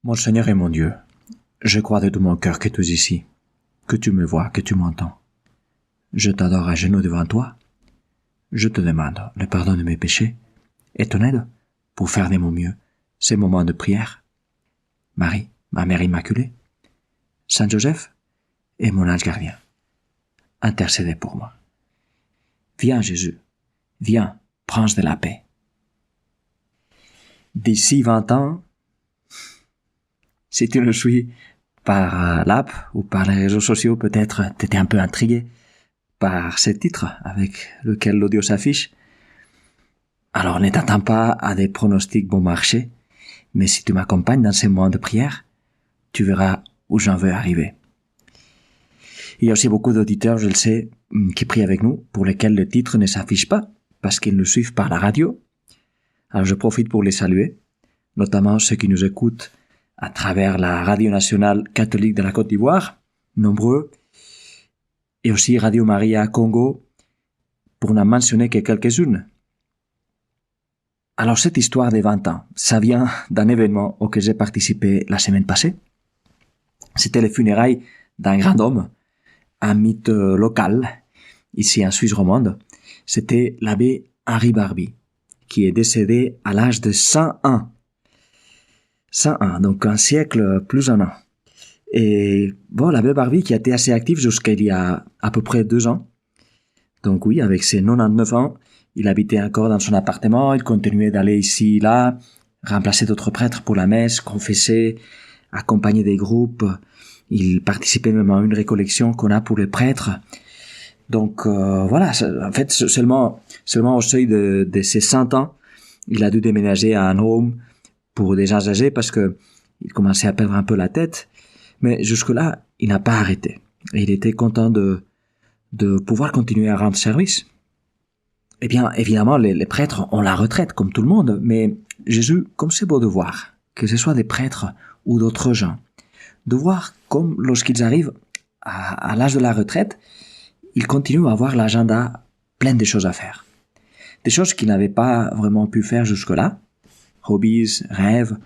Mon Seigneur et mon Dieu, je crois de tout mon cœur que tu es ici, que tu me vois, que tu m'entends. Je t'adore à genoux devant toi. Je te demande le pardon de mes péchés et ton aide pour faire de mon mieux ces moments de prière. Marie, ma Mère Immaculée, Saint Joseph et mon ange gardien, intercédez pour moi. Viens Jésus, viens, prince de la paix. D'ici 20 ans, si tu le suis par l'app ou par les réseaux sociaux, peut-être t'étais un peu intrigué par ce titre avec lequel l'audio s'affiche. Alors ne t'attends pas à des pronostics bon marché, mais si tu m'accompagnes dans ces moments de prière, tu verras où j'en veux arriver. Il y a aussi beaucoup d'auditeurs, je le sais, qui prient avec nous, pour lesquels le titre ne s'affiche pas, parce qu'ils nous suivent par la radio. Alors je profite pour les saluer, notamment ceux qui nous écoutent à travers la Radio Nationale Catholique de la Côte d'Ivoire, nombreux, et aussi Radio Maria Congo, pour n'en mentionner que quelques-unes. Alors cette histoire des 20 ans, ça vient d'un événement auquel j'ai participé la semaine passée. C'était les funérailles d'un grand homme, un mythe local, ici en Suisse romande. C'était l'abbé Henri Barby, qui est décédé à l'âge de 101. 101, donc un siècle plus un an. Et bon, l'abbé Barby qui a été assez actif jusqu'à il y a à peu près 2 ans. Donc oui, avec ses 99 ans, il habitait encore dans son appartement, il continuait d'aller ici, là, remplacer d'autres prêtres pour la messe, confesser, accompagner des groupes. Il participait même à une récollection qu'on a pour les prêtres. Donc voilà, en fait, seulement au seuil de ses 100 ans, il a dû déménager à un home pour des gens âgés parce que il commençait à perdre un peu la tête. Mais jusque-là, il n'a pas arrêté. Et il était content de pouvoir continuer à rendre service. Eh bien, évidemment, les prêtres ont la retraite, comme tout le monde, mais Jésus, comme c'est beau de voir, que ce soit des prêtres ou d'autres gens, de voir comme lorsqu'ils arrivent à l'âge de la retraite, ils continuent à avoir l'agenda plein de choses à faire. Des choses qu'ils n'avaient pas vraiment pu faire jusque-là, hobbies, rêves,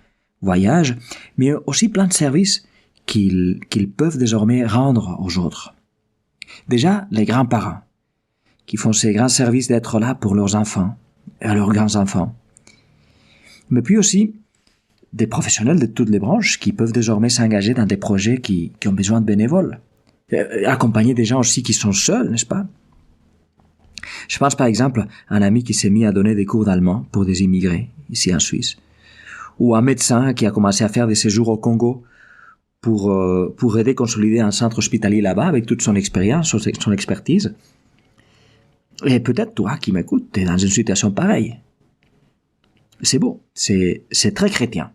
voyages, mais aussi plein de services qu'ils peuvent désormais rendre aux autres. Déjà, les grands-parents, qui font ces grands services d'être là pour leurs enfants et leurs grands-enfants. Mais puis aussi, des professionnels de toutes les branches qui peuvent désormais s'engager dans des projets qui ont besoin de bénévoles. Accompagner des gens aussi qui sont seuls, n'est-ce pas? Je pense par exemple à un ami qui s'est mis à donner des cours d'allemand pour des immigrés, ici en Suisse. Ou un médecin qui a commencé à faire des séjours au Congo pour aider à consolider un centre hospitalier là-bas avec toute son expérience, son expertise. Et peut-être toi qui m'écoutes, t'es dans une situation pareille. C'est beau, c'est très chrétien.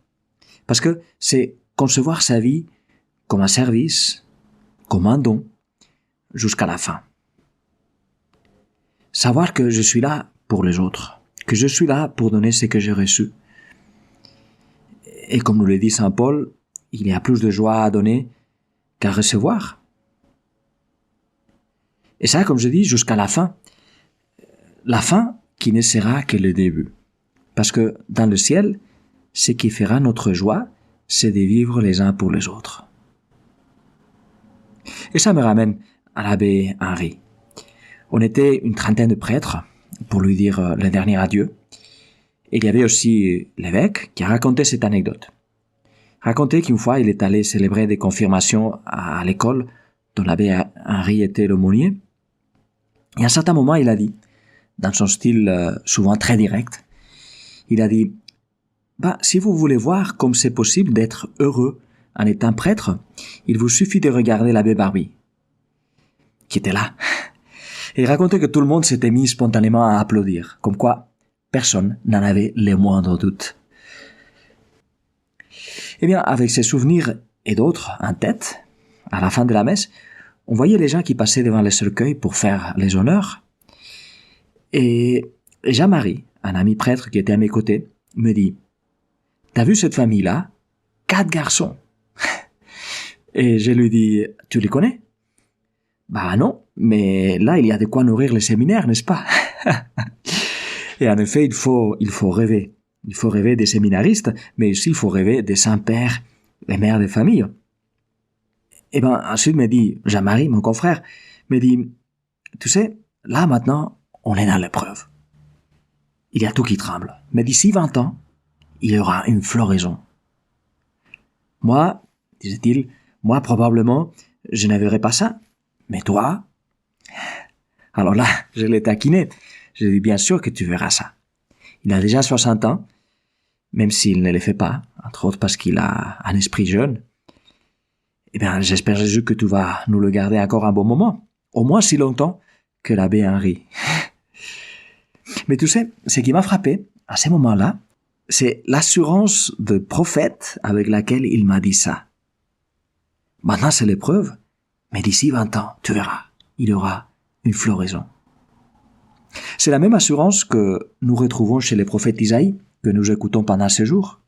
Parce que c'est concevoir sa vie comme un service, comme un don, jusqu'à la fin. Savoir que je suis là pour les autres, que je suis là pour donner ce que j'ai reçu. Et comme nous le dit Saint Paul, il y a plus de joie à donner qu'à recevoir. Et ça, comme je dis, jusqu'à la fin. La fin qui ne sera que le début. Parce que dans le ciel, ce qui fera notre joie, c'est de vivre les uns pour les autres. Et ça me ramène à l'abbé Henri. On était une trentaine de prêtres pour lui dire le dernier adieu. Et il y avait aussi l'évêque qui a raconté cette anecdote. Raconté qu'une fois il est allé célébrer des confirmations à l'école dont l'abbé Henri était l'aumônier. Et à un certain moment, il a dit, dans son style souvent très direct, il a dit « si vous voulez voir comme c'est possible d'être heureux en étant prêtre, il vous suffit de regarder l'abbé Barby, qui était là. » Et il racontait que tout le monde s'était mis spontanément à applaudir, comme quoi personne n'en avait les moindres doutes. Eh bien, avec ces souvenirs et d'autres en tête, à la fin de la messe, on voyait les gens qui passaient devant le cercueil pour faire les honneurs. Et Jean-Marie, un ami prêtre qui était à mes côtés, me dit « T'as vu cette famille-là? 4 garçons. » Et je lui dis « Tu les connais? » Non, mais là, il y a de quoi nourrir les séminaires, n'est-ce pas? Et en effet, il faut rêver. Il faut rêver des séminaristes, mais aussi il faut rêver des saints-pères les mères de famille. Et ben, ensuite me dit, Jean-Marie, mon confrère, me dit, tu sais, là maintenant, on est dans l'épreuve. Il y a tout qui tremble. Mais d'ici 20 ans, il y aura une floraison. Moi, disait-il, moi probablement, je ne verrai pas ça. Mais toi? Alors là, je l'ai taquiné. Je lui ai dit, bien sûr que tu verras ça. Il a déjà 60 ans, même s'il ne le fait pas, entre autres parce qu'il a un esprit jeune. Eh bien, j'espère, Jésus, que tu vas nous le garder encore un bon moment. Au moins si longtemps que l'abbé Henri. Mais tu sais, ce qui m'a frappé, à ce moment-là, c'est l'assurance de prophète avec laquelle il m'a dit ça. Maintenant, c'est l'épreuve, mais d'ici 20 ans, tu verras, il y aura une floraison. C'est la même assurance que nous retrouvons chez les prophètes Isaïe, que nous écoutons pendant ces jours.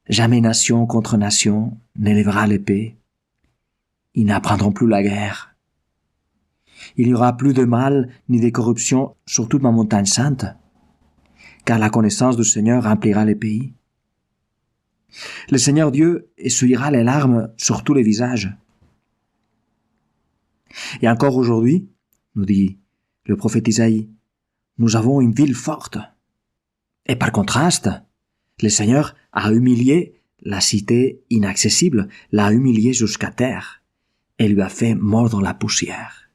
Jamais nation contre nation n'élèvera l'épée. Ils n'apprendront plus la guerre. Il n'y aura plus de mal ni de corruption sur toute ma montagne sainte, car la connaissance du Seigneur remplira les pays. Le Seigneur Dieu essuiera les larmes sur tous les visages. Et encore aujourd'hui, nous dit le prophète Isaïe, nous avons une ville forte. Et par contraste, le Seigneur a humilié la cité inaccessible, l'a humilié jusqu'à terre, et lui a fait mordre la poussière.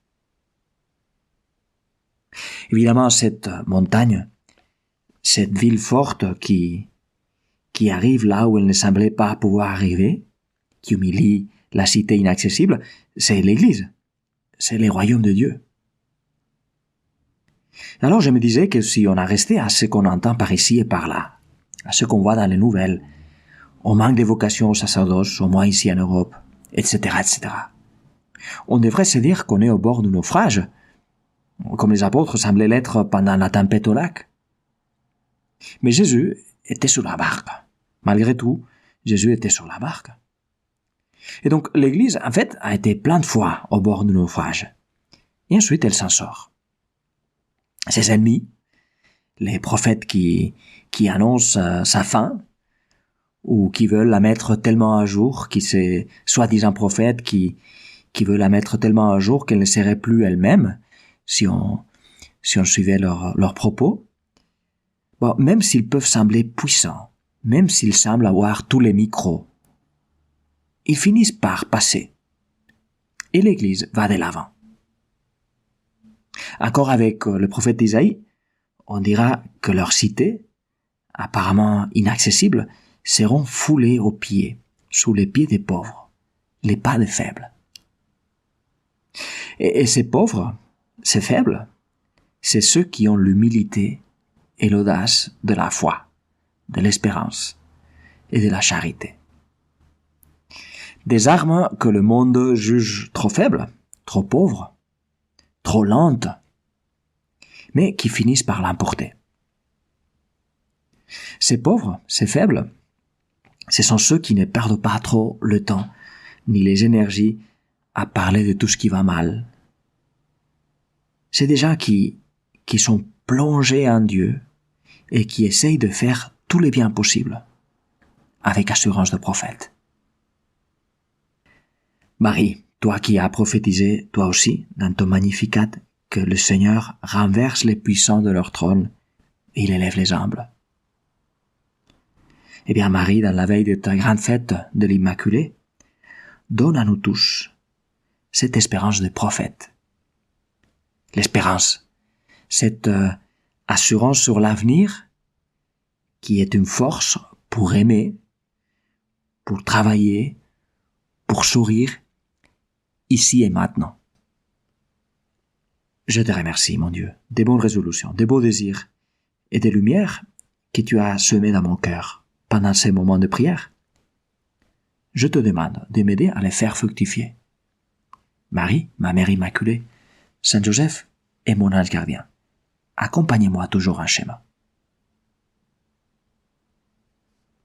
Évidemment, cette montagne, cette ville forte qui arrive là où elle ne semblait pas pouvoir arriver, qui humilie la cité inaccessible, c'est l'Église, c'est le royaume de Dieu. Alors je me disais que si on en restait à ce qu'on entend par ici et par là, à ce qu'on voit dans les nouvelles, au manque de vocation au sacerdoce, au moins ici en Europe, etc., etc., on devrait se dire qu'on est au bord du naufrage, comme les apôtres semblaient l'être pendant la tempête au lac. Mais Jésus était sur la barque. Malgré tout, Jésus était sur la barque. Et donc l'Église, en fait, a été plein de fois au bord du naufrage. Et ensuite, elle s'en sort. Ses ennemis, les prophètes qui annoncent sa fin, ou qui veulent la mettre tellement à jour, qui c'est soi-disant prophètes qui veulent la mettre tellement à jour qu'elle ne serait plus elle-même, si on suivait leurs propos. Bon, même s'ils peuvent sembler puissants, même s'ils semblent avoir tous les micros, ils finissent par passer. Et l'Église va de l'avant. Encore avec le prophète Isaïe, on dira que leurs cités, apparemment inaccessibles, seront foulées aux pieds, sous les pieds des pauvres, les pas des faibles. Et ces pauvres, ces faibles, c'est ceux qui ont l'humilité et l'audace de la foi, de l'espérance et de la charité. Des armes que le monde juge trop faibles, trop pauvres, trop lentes, mais qui finissent par l'emporter. Ces pauvres, ces faibles, ce sont ceux qui ne perdent pas trop le temps ni les énergies à parler de tout ce qui va mal. C'est des gens qui sont plongés en Dieu et qui essayent de faire tous les biens possibles avec assurance de prophète. Marie, toi qui as prophétisé, toi aussi, dans ton Magnificat, que le Seigneur renverse les puissants de leur trône et il élève les humbles. Eh bien, Marie, dans la veille de ta grande fête de l'Immaculée, donne à nous tous cette espérance de prophète. L'espérance, cette assurance sur l'avenir qui est une force pour aimer, pour travailler, pour sourire, ici et maintenant. Je te remercie, mon Dieu, des bonnes résolutions, des beaux désirs et des lumières que tu as semées dans mon cœur pendant ces moments de prière. Je te demande de m'aider à les faire fructifier. Marie, ma Mère Immaculée, Saint Joseph et mon ange gardien, accompagnez-moi toujours en chemin.